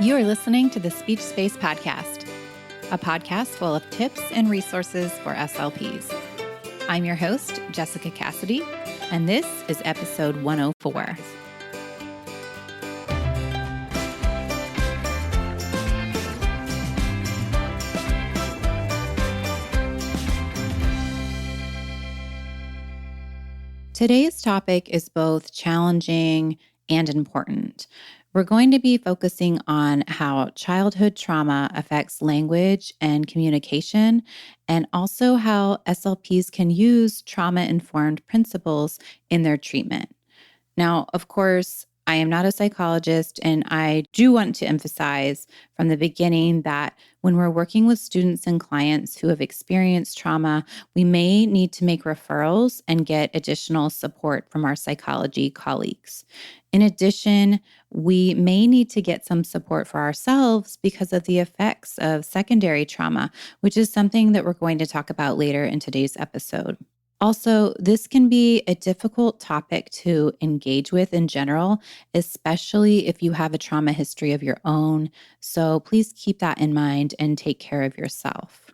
You are listening to the Speech Space Podcast, a podcast full of tips and resources for SLPs. I'm your host, Jessica Cassidy, and this is episode 104. Today's topic is both challenging and important. We're going to be focusing on how childhood trauma affects language and communication, and also how SLPs can use trauma-informed principles in their treatment. Now, of course, I am not a psychologist, and I do want to emphasize from the beginning that when we're working with students and clients who have experienced trauma, we may need to make referrals and get additional support from our psychology colleagues. In addition, we may need to get some support for ourselves because of the effects of secondary trauma, which is something that we're going to talk about later in today's episode. Also, this can be a difficult topic to engage with in general, especially if you have a trauma history of your own. So please keep that in mind and take care of yourself.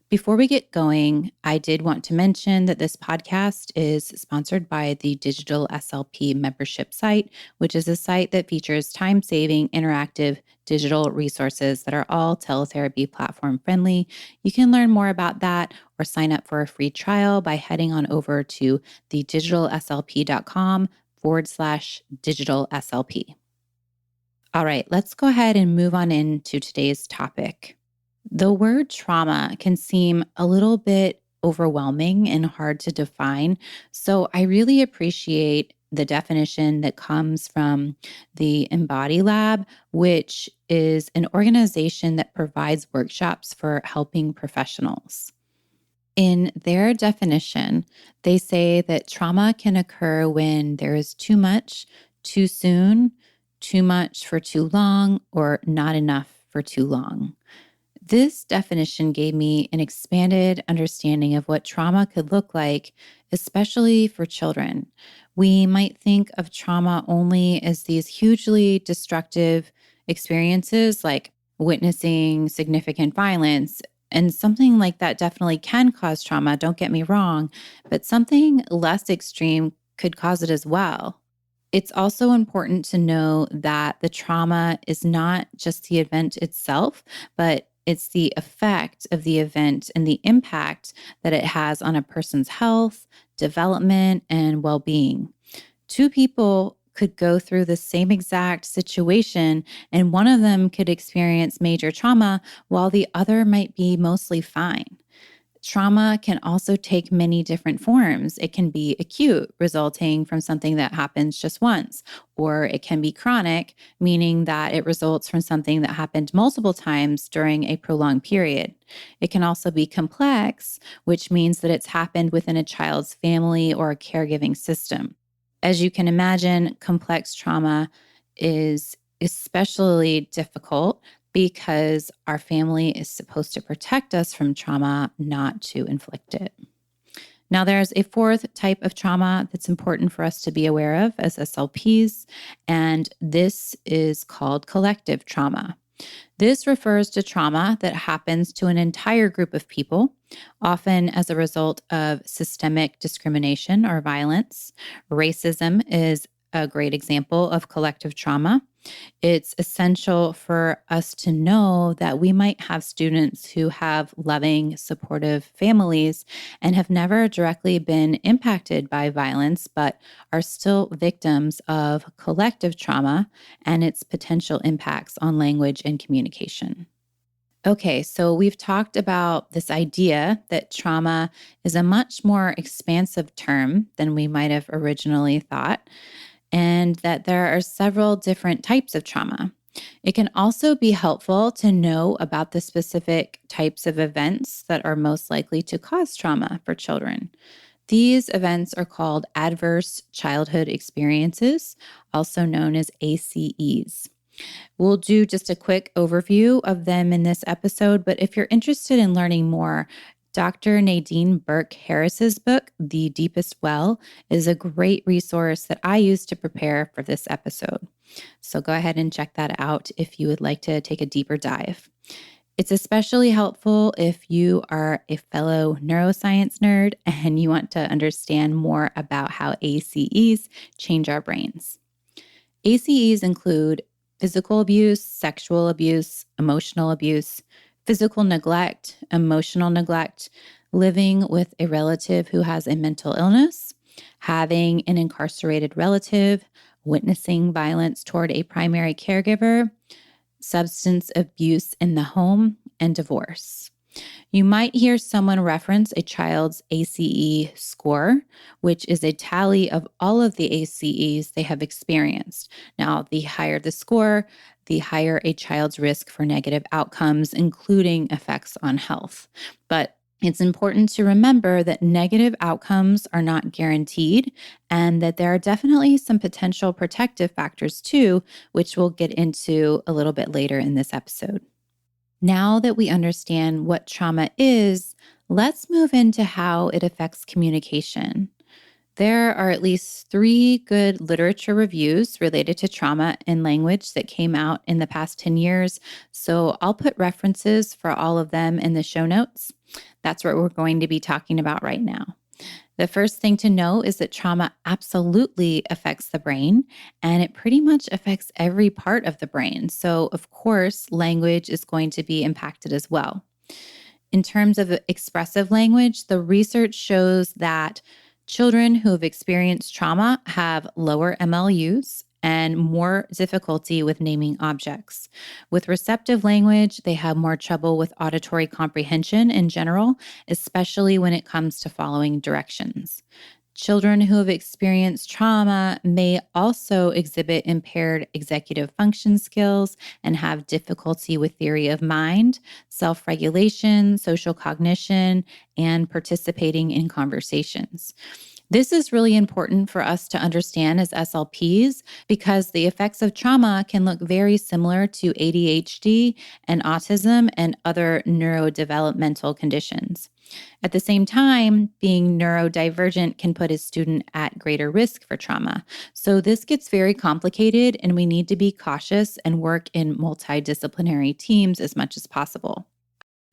Before we get going, I did want to mention that this podcast is sponsored by the Digital SLP membership site, which is a site that features time-saving, interactive digital resources that are all teletherapy platform friendly. You can learn more about that or sign up for a free trial by heading on over to thedigitalslp.com/digital SLP. All right, let's go ahead and move on into today's topic. The word trauma can seem a little bit overwhelming and hard to define, so I really appreciate the definition that comes from the Embody Lab, which is an organization that provides workshops for helping professionals. In their definition, they say that trauma can occur when there is too much, too soon, too much for too long, or not enough for too long. This definition gave me an expanded understanding of what trauma could look like, especially for children. We might think of trauma only as these hugely destructive experiences like witnessing significant violence, and something like that definitely can cause trauma, don't get me wrong, but something less extreme could cause it as well. It's also important to know that the trauma is not just the event itself, but it's the effect of the event and the impact that it has on a person's health, development, and well-being. Two people could go through the same exact situation, and one of them could experience major trauma while the other might be mostly fine. Trauma can also take many different forms. It can be acute, resulting from something that happens just once, or it can be chronic, meaning that it results from something that happened multiple times during a prolonged period. It can also be complex, which means that it's happened within a child's family or a caregiving system. As you can imagine, complex trauma is especially difficult because our family is supposed to protect us from trauma, not to inflict it. Now, there's a fourth type of trauma that's important for us to be aware of as SLPs, and this is called collective trauma. This refers to trauma that happens to an entire group of people, often as a result of systemic discrimination or violence. Racism is a great example of collective trauma. It's essential for us to know that we might have students who have loving, supportive families and have never directly been impacted by violence, but are still victims of collective trauma and its potential impacts on language and communication. Okay, so we've talked about this idea that trauma is a much more expansive term than we might have originally thought, and that there are several different types of trauma. It can also be helpful to know about the specific types of events that are most likely to cause trauma for children. These events are called adverse childhood experiences, also known as ACEs. We'll do just a quick overview of them in this episode, but if you're interested in learning more, Dr. Nadine Burke-Harris's book, The Deepest Well, is a great resource that I used to prepare for this episode. So go ahead and check that out if you would like to take a deeper dive. It's especially helpful if you are a fellow neuroscience nerd and you want to understand more about how ACEs change our brains. ACEs include physical abuse, sexual abuse, emotional abuse, physical neglect, emotional neglect, living with a relative who has a mental illness, having an incarcerated relative, witnessing violence toward a primary caregiver, substance abuse in the home, and divorce. You might hear someone reference a child's ACE score, which is a tally of all of the ACEs they have experienced. Now, the higher the score, the higher a child's risk for negative outcomes, including effects on health. But it's important to remember that negative outcomes are not guaranteed and that there are definitely some potential protective factors too, which we'll get into a little bit later in this episode. Now that we understand what trauma is, let's move into how it affects communication. There are at least 3 good literature reviews related to trauma and language that came out in the past 10 years. So I'll put references for all of them in the show notes. That's what we're going to be talking about right now. The first thing to know is that trauma absolutely affects the brain, and it pretty much affects every part of the brain. So, of course, language is going to be impacted as well. In terms of expressive language, the research shows that children who have experienced trauma have lower MLUs and more difficulty with naming objects. With receptive language, they have more trouble with auditory comprehension in general, especially when it comes to following directions. Children who have experienced trauma may also exhibit impaired executive function skills and have difficulty with theory of mind, self regulation, social cognition, and participating in conversations. This is really important for us to understand as SLPs because the effects of trauma can look very similar to ADHD and autism and other neurodevelopmental conditions. At the same time, being neurodivergent can put a student at greater risk for trauma. So this gets very complicated, and we need to be cautious and work in multidisciplinary teams as much as possible.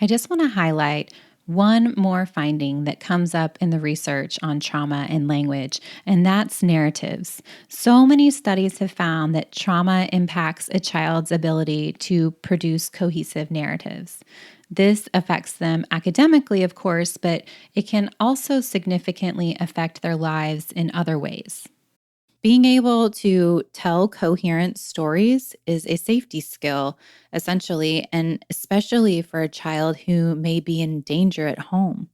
I just want to highlight one more finding that comes up in the research on trauma and language, and that's narratives. So many studies have found that trauma impacts a child's ability to produce cohesive narratives. This affects them academically, of course, but it can also significantly affect their lives in other ways. Being able to tell coherent stories is a safety skill, essentially, and especially for a child who may be in danger at home.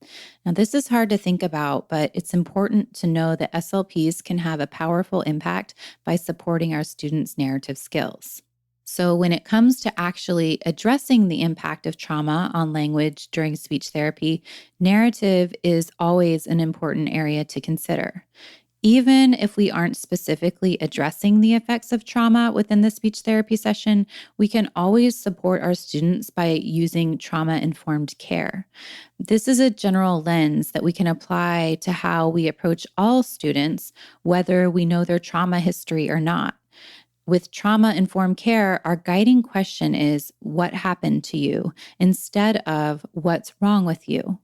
Now, this is hard to think about, but it's important to know that SLPs can have a powerful impact by supporting our students' narrative skills. So, when it comes to actually addressing the impact of trauma on language during speech therapy, narrative is always an important area to consider. Even if we aren't specifically addressing the effects of trauma within the speech therapy session, we can always support our students by using trauma informed care. This is a general lens that we can apply to how we approach all students, whether we know their trauma history or not. With trauma informed care, our guiding question is, what happened to you, instead of what's wrong with you.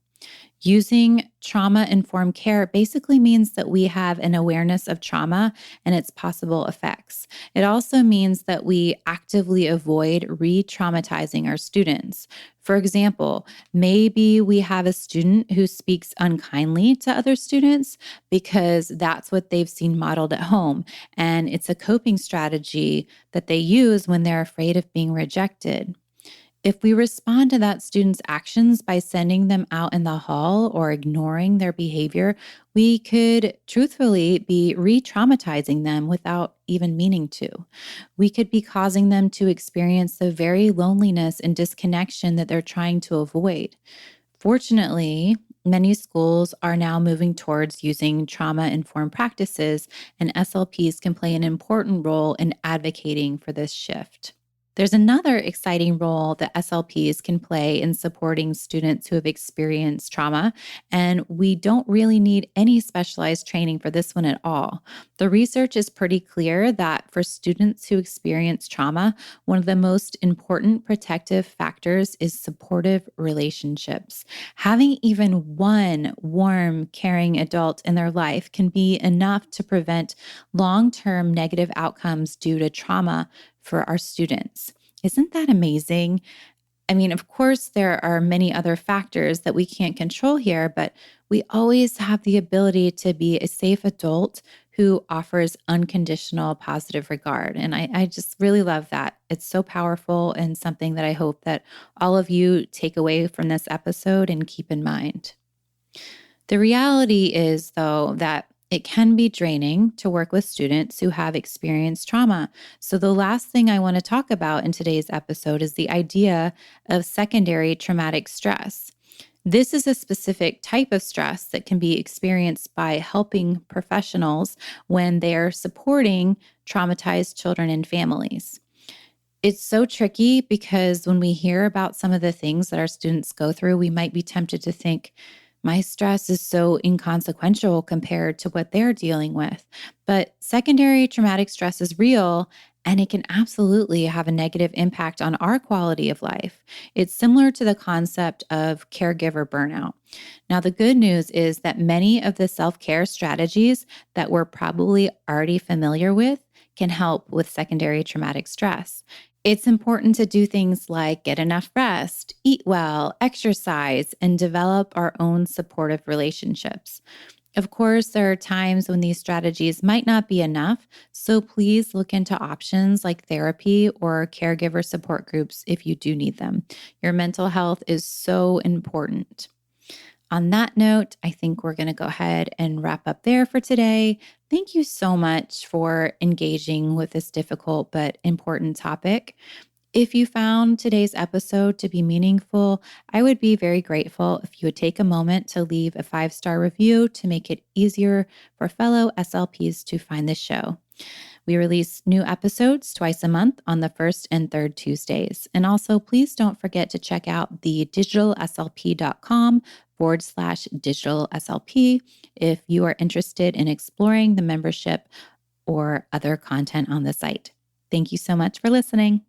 Using trauma informed care basically means that we have an awareness of trauma and its possible effects. It also means that we actively avoid re traumatizing our students. For example, maybe we have a student who speaks unkindly to other students because that's what they've seen modeled at home. And it's a coping strategy that they use when they're afraid of being rejected. If we respond to that student's actions by sending them out in the hall or ignoring their behavior, we could truthfully be re traumatizing them without even meaning to. We could be causing them to experience the very loneliness and disconnection that they're trying to avoid. Fortunately, many schools are now moving towards using trauma informed practices, and SLPs can play an important role in advocating for this shift. There's another exciting role that SLPs can play in supporting students who have experienced trauma, and we don't really need any specialized training for this one at all. The research is pretty clear that for students who experience trauma, one of the most important protective factors is supportive relationships. Having even one warm, caring adult in their life can be enough to prevent long term negative outcomes due to trauma for our students. Isn't that amazing? I mean, of course, there are many other factors that we can't control here, but we always have the ability to be a safe adult who offers unconditional positive regard. And I just really love that. It's so powerful and something that I hope that all of you take away from this episode and keep in mind. The reality is, though, that it can be draining to work with students who have experienced trauma. So, the last thing I want to talk about in today's episode is the idea of secondary traumatic stress. This is a specific type of stress that can be experienced by helping professionals when they are supporting traumatized children and families. It's so tricky because when we hear about some of the things that our students go through, we might be tempted to think, my stress is so inconsequential compared to what they're dealing with. But secondary traumatic stress is real and it can absolutely have a negative impact on our quality of life. It's similar to the concept of caregiver burnout. Now, the good news is that many of the self care strategies that we're probably already familiar with can help with secondary traumatic stress. It's important to do things like get enough rest, eat well, exercise, and develop our own supportive relationships. Of course, there are times when these strategies might not be enough, so please look into options like therapy or caregiver support groups if you do need them. Your mental health is so important. On that note, I think we're going to go ahead and wrap up there for today. Thank you so much for engaging with this difficult but important topic. If you found today's episode to be meaningful, I would be very grateful if you would take a moment to leave a 5-star review to make it easier for fellow SLPs to find this show. We release new episodes twice a month on the first and third Tuesdays. And also, please don't forget to check out the digitalslp.com/digital SLP if you are interested in exploring the membership or other content on the site. Thank you so much for listening.